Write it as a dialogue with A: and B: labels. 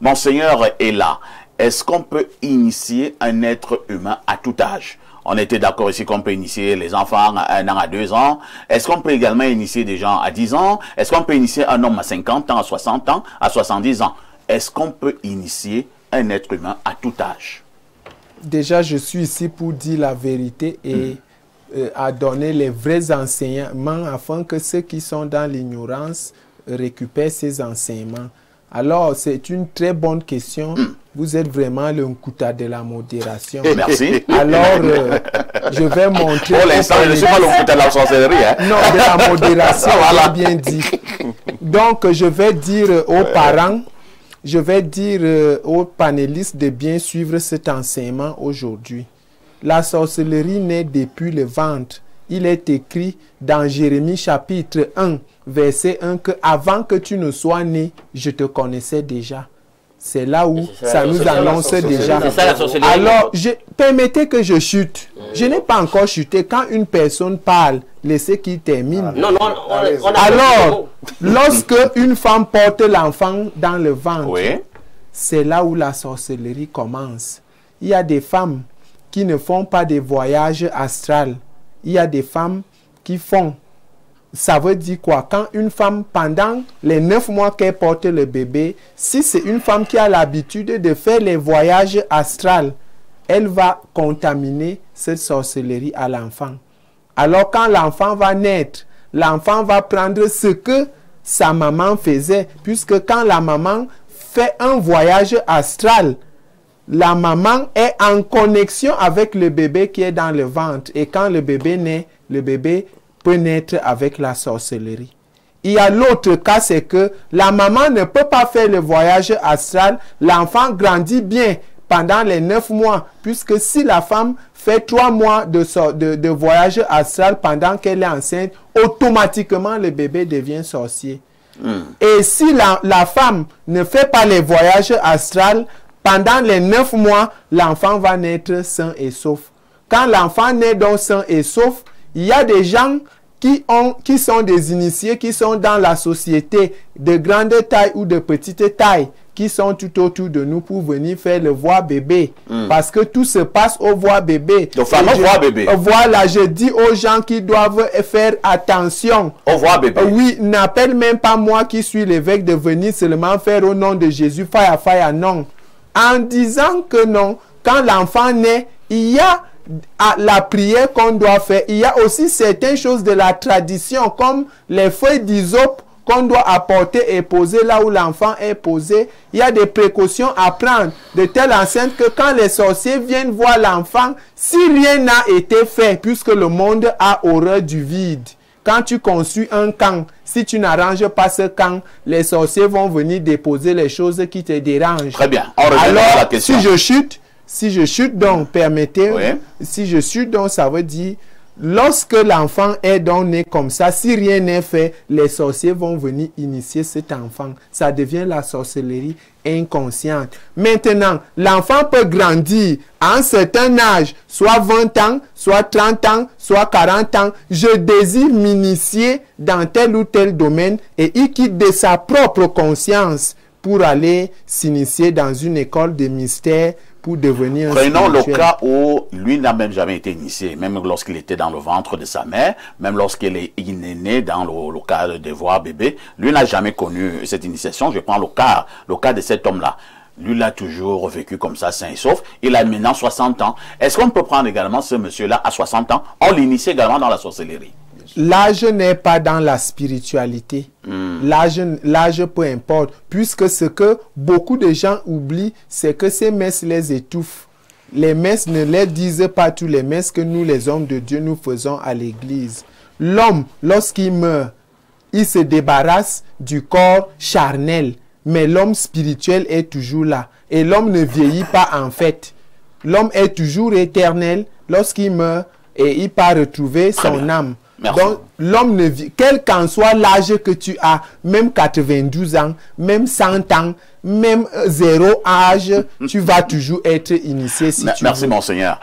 A: Monseigneur est là. Est-ce qu'on peut initier un être humain à tout âge? On était d'accord ici qu'on peut initier les enfants à 1 an, à 2 ans. Est-ce qu'on peut également initier des gens à 10 ans? Est-ce qu'on peut initier un homme à 50 ans, à 60 ans, à 70 ans? Est-ce qu'on peut initier un être humain à tout âge?
B: Déjà, je suis ici pour dire la vérité et à donner les vrais enseignements afin que ceux qui sont dans l'ignorance récupèrent ces enseignements. Alors, c'est une très bonne question. Vous êtes vraiment le Nkuta de la modération.
A: Merci.
B: Alors, je vais montrer...
A: Pour l'instant, je ne suis pas le Nkuta de la sorcellerie. Hein?
B: Non, de la modération, voilà. Bien dit. Donc, je vais dire aux parents, je vais dire aux panélistes de bien suivre cet enseignement aujourd'hui. La sorcellerie naît depuis le ventre. Il est écrit dans Jérémie chapitre 1, verset 1, que avant que tu ne sois né, je te connaissais déjà. C'est là où ça nous annonce déjà. Alors, permettez que je chute. Je n'ai pas encore chuté. Quand une personne parle, laissez qu'il termine.
C: Non, non,
B: alors, lorsque une femme porte l'enfant dans le ventre, c'est là où la sorcellerie commence. Il y a des femmes qui ne font pas des voyages astrales. Il y a des femmes qui font. Ça veut dire quoi? Quand une femme, pendant les 9 mois qu'elle porte le bébé, si c'est une femme qui a l'habitude de faire les voyages astrales, elle va contaminer cette sorcellerie à l'enfant. Alors quand l'enfant va naître, l'enfant va prendre ce que sa maman faisait, puisque quand la maman fait un voyage astral, la maman est en connexion avec le bébé qui est dans le ventre. Et quand le bébé naît, le bébé peut naître avec la sorcellerie. Il y a l'autre cas, c'est que la maman ne peut pas faire le voyage astral. L'enfant grandit bien pendant les 9 mois. Puisque si la femme fait 3 mois de voyage astral pendant qu'elle est enceinte, automatiquement le bébé devient sorcier. Et si la femme ne fait pas les voyages astrales, pendant les 9 mois, l'enfant va naître sain et sauf. Quand l'enfant naît donc sain et sauf, il y a des gens qui sont des initiés, qui sont dans la société de grande taille ou de petite taille, qui sont tout autour de nous pour venir faire le voir bébé. Parce que tout se passe au voir bébé.
A: Le fameux voir bébé.
B: Voilà, je dis aux gens qui doivent faire attention.
A: Au voir bébé.
B: Oui, n'appelle même pas moi qui suis l'évêque de venir seulement faire au nom de Jésus, fire, fire, non. En disant que non, quand l'enfant naît, il y a la prière qu'on doit faire. Il y a aussi certaines choses de la tradition, comme les feuilles d'hysope qu'on doit apporter et poser là où l'enfant est posé. Il y a des précautions à prendre, de telle enceinte que quand les sorciers viennent voir l'enfant, si rien n'a été fait, puisque le monde a horreur du vide. Quand tu construis un camp, si tu n'arranges pas ce camp, les sorciers vont venir déposer les choses qui te dérangent.
A: Très bien. On revient
B: alors,
A: à la question.
B: si je chute donc, permettez, si je chute donc, ça veut dire, lorsque l'enfant est donc né comme ça, si rien n'est fait, les sorciers vont venir initier cet enfant. Ça devient la sorcellerie inconsciente. Maintenant, l'enfant peut grandir à un certain âge, soit 20 ans, soit 30 ans, soit 40 ans. Je désire m'initier dans tel ou tel domaine et il quitte de sa propre conscience pour aller s'initier dans une école de mystère pour devenir un
A: Prenons le
B: spirituel.
A: cas où lui n'a même jamais été initié, même lorsqu'il était dans le ventre de sa mère, même lorsqu'il est né dans le cas de voir bébé, lui n'a jamais connu cette initiation. Je prends le cas de cet homme-là. Lui l'a toujours vécu comme ça, sain et sauf. Il a maintenant 60 ans. Est-ce qu'on peut prendre également ce monsieur-là à 60 ans? On l'initie également dans la sorcellerie.
B: L'âge n'est pas dans la spiritualité. L'âge peu importe. Puisque ce que beaucoup de gens oublient, c'est que ces messes les étouffent. Les messes ne les disent pas tous les messes que nous, les hommes de Dieu, nous faisons à l'église. L'homme, lorsqu'il meurt, il se débarrasse du corps charnel. Mais l'homme spirituel est toujours là. Et l'homme ne vieillit pas en fait. L'homme est toujours éternel. Lorsqu'il meurt, et il part retrouver son âme.
A: Merci.
B: Donc, l'homme ne vit, quel qu'en soit l'âge que tu as, même 92 ans, même 100 ans, même 0 âge, tu vas toujours être initié si tu
A: Merci,
B: veux.
A: Monseigneur.